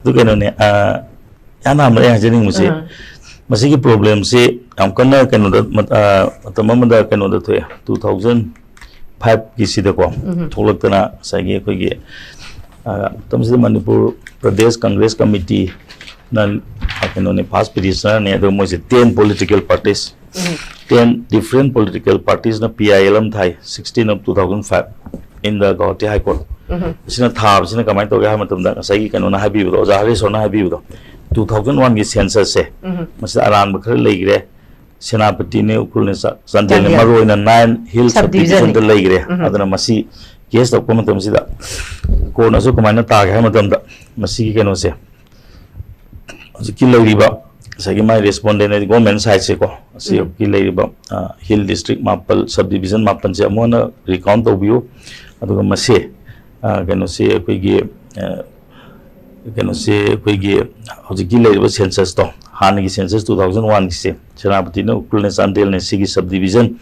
tu cái này anh làm đấy hay chứ gì mà cái problem gì ông cần cái nó tầm mình đã cái nó thôi 2005 cái gì đó có thôi lúc đó là cái tầm gì Manipur Pradesh Congress Committee nên cái nó pass petition này rồi mới 10 political parties 10 different political parties na PILM thai 16 of 2005 in the Guwahati High Court sina thab sina kamai to ga matam da sai kan na habi do ja hari sona habi do 2001 gi census se masa aran bakar leigre senapati ne ukul ne sandel ne maro ina 9 hill subdivision da leigre adana masi case to ko matam sida ko na so kamai na ta ga matam da masi ki no se ki leiriba sagi mai respondent ne government side se ko si ki leiriba hill district mapal subdivision mapan se amona recount to view aduga masi kano se hojiki leiriba census to hanigi census 2001 se senapati ne ukul ne sandel ne sigi subdivision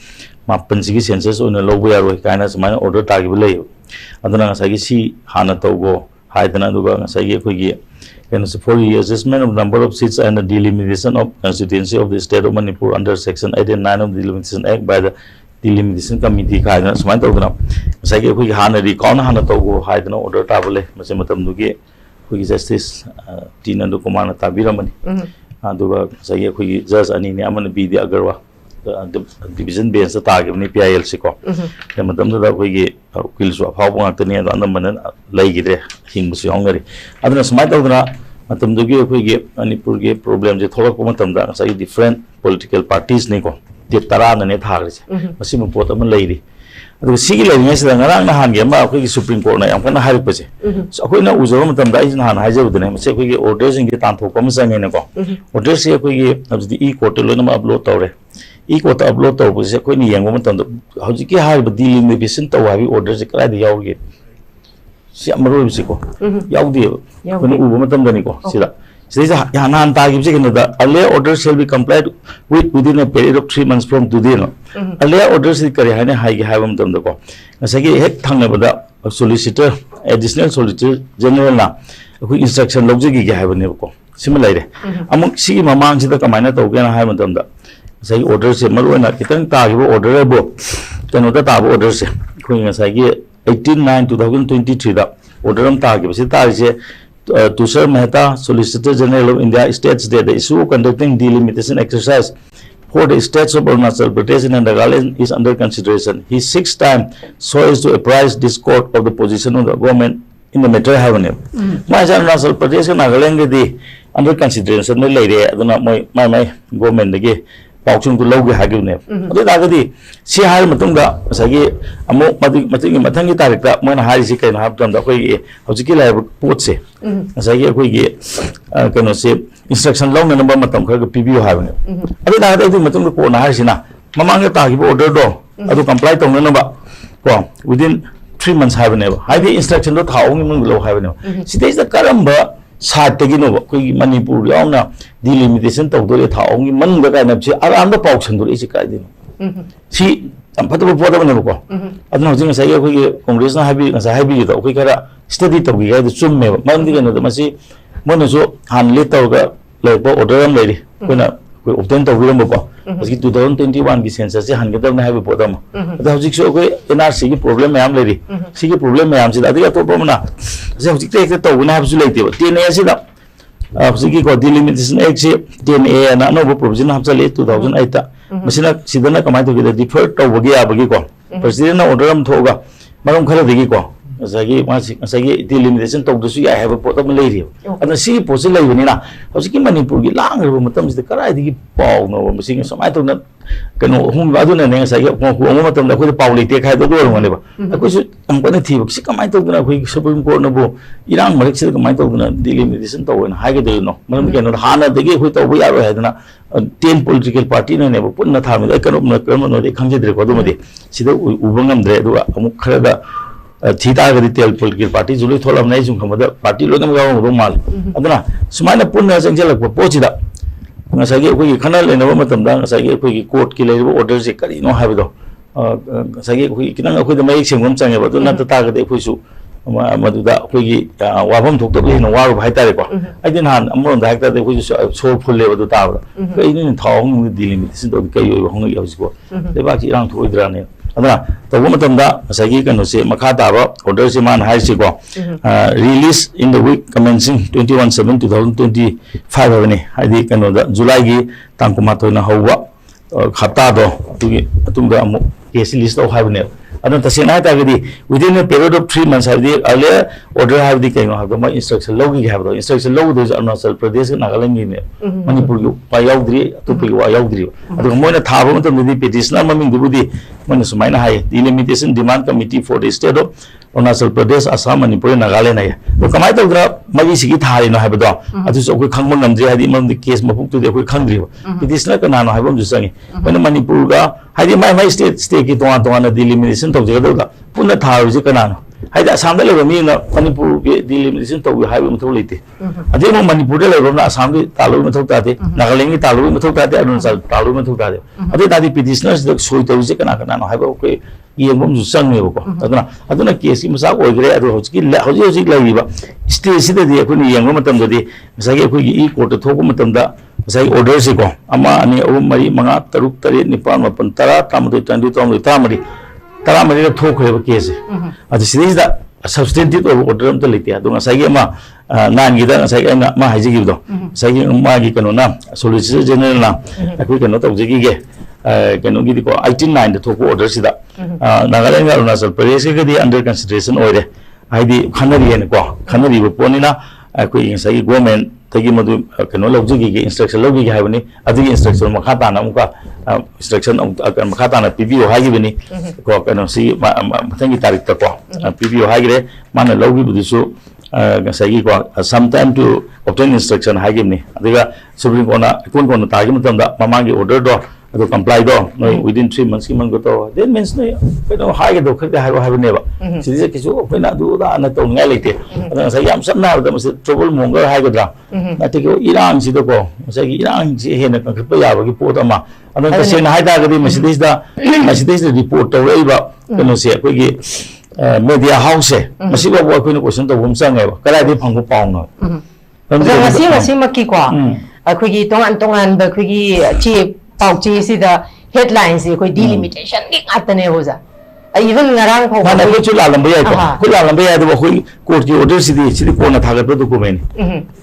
mapan sigi census ona lobo yaro kaina samana order tagi lei aduna sagi si hana togo haidana duga sagi for the assessment of number of seats and the delimitation of constituency of the state of Manipur under section 8 and 9 of the Delimitation Act by the Delimitation Committee kaina samana togna sagi hana recount hana togo haidana order tabale mase matam dugi justice tina do komana tabiramani aduga sagi judge ani ne amana bi di agarwa division bench ta gibni PILC ko matam da ukil so phawbo ngak ne da man laigire hingbusu yongari aduna samai tawduna matam dugi Manipur ge problem je tholak matam da sai different political parties ne ko te tara ne thagri masi mu pot am lairi adu sigi lai sida ngarang na han ge ma Supreme Court na yam kana hari paje so akoi na uzo matam da izna han haje udne mase orders ingi tan thok pam sange ne ko orders se abdi e court lo na upload tawre e court upload taw se koi ni yango matam da hoji ki har ba delimitation taw habi orders kra di yaw ge si amaro bi ko yaw di ko ni ubo matam da ni ko sida sida ya nan ta gi se da earlier orders shall be complied with within a period of 3 months from today no earlier orders kare hane hai gi ha matam da ko asagi hek thangna bada solicitor additional solicitor general na ko instruction logje gi ha bane ko similar re amuk si mamang sida kamaina taw ge na ha matam da sai order se malona kitang ta gi order bo kano da ta order se ko ngasai gi 18/9/2023 da order am ta gi se ta se Tushar Mehta, Solicitor General of India, states that the issue conducting delimitation exercise for the states of Arunachal Pradesh and Nagaland is under consideration. He 6 times so as to apprise this court of the position of the government in the matter. My Arunachal Pradesh and Nagaland under consideration. My government again. Pauchung to logo hagune. Agadi, see how Matunga, Sagi, Amo, Matangi Tarika, when Harisi can have done the way Hojikila Potse, Sagi, can say instruction long number Matam PBU having. I did not think Matunga Pona Harsina, Mamanga Taki order door, I to comply to the number within 3 months having never. I the instruction not how only below having. See, there's the Karamba. Side taking over Manipur Yana delimitation to do it how only man the kind of around the box and do it. See, I'm part of a water never. I don't think I say Congress not happy as I have you though. We got study to be the swim Monday and the Masi Monoso and little like order lady when I obtain the remember. 2021 की census से हंगेतर ने है भी पोता म तो हजिक सो कोई NRC की प्रॉब्लम है हम ले रही सी की प्रॉब्लम है हम से दादी का तो प्रॉब्लम ना से हजिक ते एक तो उन्हें हम सुले थे वो 10A से दा हजिक की को delimitation एक से 10A ना नो वो प्रोविजन हम चले 2008 ता मशीना सीधा ना कमाई तो किधर डिफर तो वो गया बगी को प्रेसिडेंट ना ऑर्डर हम थोगा मगर हम खरे देगी को Sagi delimitation to the sea I have a pot of malaria. And the sea possibly na. Hosiki Manipur lang matam is the Karadi Paul no missing some I don't know whom Vaduna and I get one matam that with Pauli take had the door whenever. I could I'm going to tell you, I told the quick Supreme Court no Iran Marixi might have delimitation to and higher they know. Madam cannot Hana the gate with a we are had a 10 political party and never put not having a criminal they come to the Kodumadi. See the Ubangam there do a Mukrada. Thita retail political party, Zulu told of Nation party, Logam Romal. Adana, Sumana Puna Angela Pochida. As I get we canal and over them down as I get we court killer orders, no have it. As I get we can with the making one sang about not the target they push you. maduda akhoi wabam thokta le no waru bhai tare ko aidin han amron da hekta de khoi so phul le badu ta kai ni thawng delimitation to kai yo hong yo ko le ba chi rang thoi dra ne adana to bo matam da asagi kanu se makha ta ba order se man hai si ko release in the week commencing 21/7/2025 ne haidi kanu da July gi tangkuma to na hawa khata do tu atung da amu case list of have ne adon tasena ta gidi within a period of 3 months have the earlier order have the kaino have the instruction logi have the instruction log those Arunachal Pradesh Nagaland ne Manipur yu pa yaudri to pe wa yaudri adu moina thaba matam di petitioner maming dibudi man sumaina hai delimitation demand committee for the state of Arunachal Pradesh Assam Manipur Nagaland ai to kamai tawdra magi sigi thari no haiba do adu so koi khangmon namje hadi mam di case mapuk tu de koi khangri petitioner kana no haibam ju sangi mana Manipur ga hadi mai state ki to na delimitation to je do da punna tharu ji kana no hadi Assam da le mi na Manipur ke delimitation to haiba muthu leite adi mo Manipur de le na Assam ki talu muthu ta de Nagaland ki talu muthu ta de Arunachal talu muthu ta de adi dadi petitioners de soi to je kana no haiba koi yengom ju sangi ko aduna case ki masa oi gre adu hoji lagi ba state sida de ko ni yengom matam de masa ko i court thok matam da masa order se ko ama ani mari manga taruk tare nipan mapan tara tamdu tandi tom tamari tara mari thok he case adu sida substantive order am to lite adu masa ma nan gi da masa na ma haji gi do masa ma gi kanu na solicitor general na ko kanu to gi ge kanu gi ko 189 de thok order sida Nagaland Arunachal Pradesh ke under consideration oire haidi khanari ne ko khanari bo ponina ko insai government tagi madu kanu logji gi instruction logi gi haibani adi instruction makha ta na muka instruction makha ta na PBO hagi bani ko kanu si mathangi tarik ta ko PBO hagi re mana logi budisu sai ko sometime to obtain instruction hagi ni adiga supreme court na kon ta gi matamda mamangi order do ado comply do no within 3 months ki man go to that means no no high do khad have ne ba sidi ki so ko na du da na to ngai lete ada sa yam san na da mas trouble monger high go dra na te ko iran si do ko sa ki iran si he na kan pa ya ba ki po ta ma ada ta se na hai da ga di mas da report to rei ba no se ko ki media house masi ba ko no question to bum sang ngai ba kala di phang ko paung no masi ma ki kwa ko ki tongan ba ko ki chi pauchi si the headlines koi delimitation ki atane ho ja even ngarang ko na ko chula lambe ya ko lambe ya do ko court ki order si ko na thaga document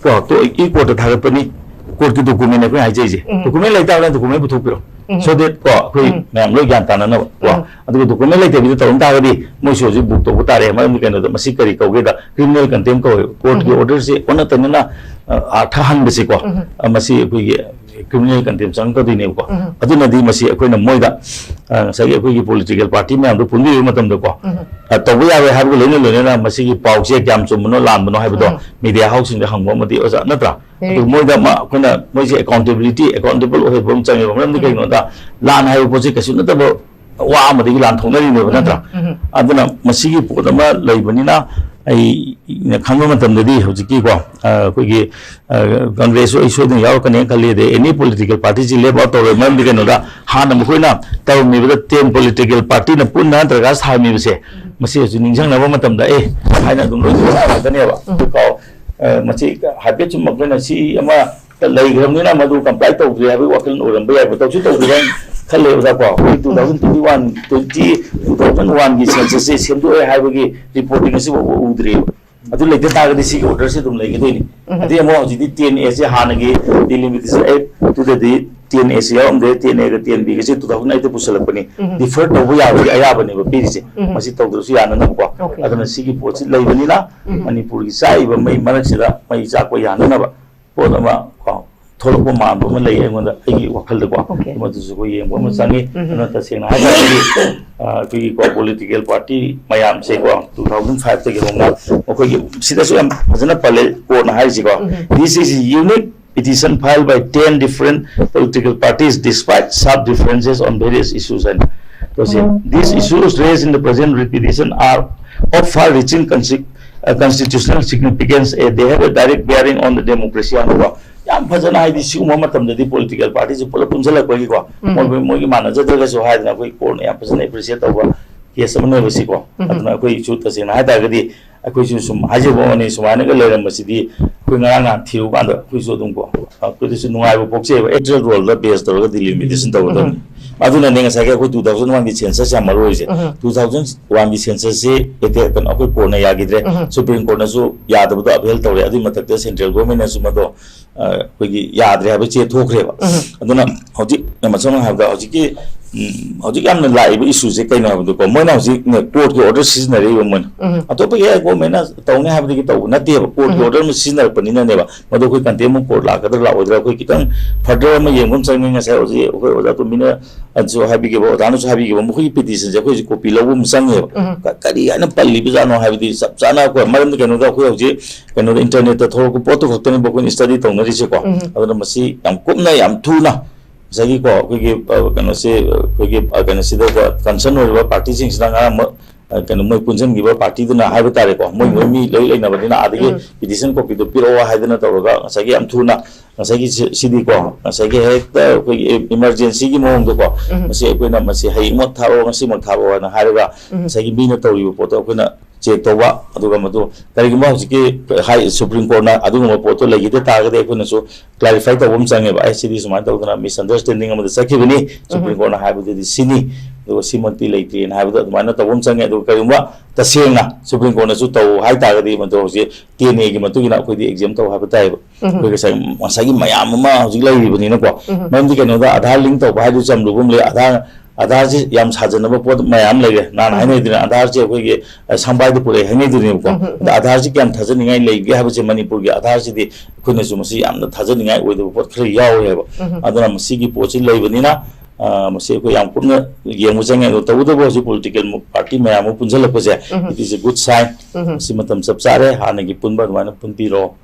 ko to I court thaga pani court ki document ko ai je document lai ta document bu thupiro so that ko ma'am lo gyan ta na no ko adu document lai te bi to ta ga di mo so ji book to butare ma mi kan do masi kari ko ge da criminal contempt ko court ki order si ona ta na athahan be si ko masi ko criminal contempt sang ko di ne ko adu na di masi ko na moida sa ge ko political party me am do pundi matam do ko to bu ya we ha bu le ne na masi ki pau che kyam chum no lam no ha bu do media house in the hang mo ma di osa na tra adu moida ma ko na mo je accountable o he bom chang yo ram ni kai no da lan ha bu je ka su na ta bo wa ma di lan thong na ni ne na tra adu na masi ki po da ma lai bani na ai khangma matam de di hoji ki ko ko gi congress o isu de yaw kane khali de any political party ji leba to mam de no da han mo khoina taw mi ba 10 political party na pun na traga sa mi se masi ju ningjang na matam da haina dum ro da ne ba ko masi habit chum ma na si ama lai gram ni na madu comply to ya bi wakil no ram ba ya to chu to de khale ba ko 2021 2001 gi census se sem do hai ba gi reporting se udri adu le ta ga si order se dum le gi ni adi mo ji di 10 se han gi delimitation act to the 10 se om de 10 ga 10 bi gi se 2008 te pusal pani defer to bu ya ba aya ba ni ba pi se masi to do su ya na ko adu na si gi po si lai ba ni na Manipur gi sai ba mai manak se da mai ja ko ya na ba po da ma ko tholo ko ma ba ma lai ai ngon da ai wakal da ko ma du su ko yeng ba ma sangi na ta se na ha ga ki ko political party mayam se ko 2005 te gi ronga ko gi sida su am hajana pale ko na hai ji ko this is a unique petition filed by 10 different political parties despite sub differences on various issues and so these issues raised in the present petition are of far reaching constitutional significance they have a direct bearing on the democracy and yam phajana hai di siguma matam da di political parties pula punjala ko gi ko mo gi mana ja ja so hai na ko ko ne yam phajana appreciate to case अमने बसिको अदना कोई issue तसेना हाइतागदी अखोई सुम हाजेबोनी सुमाने का लेरम बसिदी कोई ngarang thiru kan da kui so dung ko ko disu nungai bo pokse actual role da base tor ga delimitation taw da aduna nenga sa ga ko 2001 gi census ya maro je 2001 gi census se ete kan akoi ko na ya gidre supreme court na so ya da ba appeal taw ya adi matak da central government na suma do ko gi ya dre ha che thokre ba aduna hoji na ma song ha da hoji ki hoji am na lai ba issue se kai na ba ko mo na hoji court ki order seasonary ba mon atop ya ko me na taw ne ha ba gi taw na te ba court order ma seasonary panina ne ba madu koi contempt court la ka da la odra koi kitang further ma yengum sang nga sa oji koi oda to mina anso habi ge bo danu so habi ge bo koi petition je koi copy lo bum sang he kari ana palli bi jano habi di sab sana ko maram ke no da koi oji ke no internet ta thor ko poto ko tani bo ko study tong na ri se ko aduna masi yam kum na yam thu na sagi ko koi ge kano se koi ge kano se da concern or party sing sna nga kano moi punjan gi ba party duna haiba tare ko moi moi mi loi lei na ba dina adigi petition copy do piro wa haidana tawga sagi am thuna sagi sidi ko sagi hekta ko emergency gi mong do ko masi ko na masi hai mo tharo ngasi mo tharo na haiba sagi bi na tawi po to ko na check toba aduga madu kari ma hojiki high supreme court na aduga mo poto lagi de ta ga de ko na so clarify to bum sange ba sidi suma to na misunderstanding am de sakhi bini supreme court na haiba de sini do simonti leiti na haiba to mana to bum sange do kari ma ta senga supreme court na su to hai ta ga de ma to hoji tne gi matu gi na ko di exam to haiba tai ko ga sai masagi mayam ma hoji lai bini na ko mam di keno da aadhar link to ba du cham lu bum le आधार से याम साजनब पोत मयाम लेगे नान हाइने दिन आधार से कोई संबाय दे पुरे हाइने दिन को आधार से क्या थाजनिङाइ लेगे हाबसे मणिपुर के आधार से दि खुने सुमसी याम थाजनिङाइ ओइ दे पोत खरे याव हेब अदना मसी की पोछि लेबनिना मसी को याम कुन येमु जंगे तो तबुदो बोसि पॉलिटिकल पार्टी मयाम पुंजल पसे it is a good sign सिमतम सब सारे हाने की पुनबा माने पुनपिरो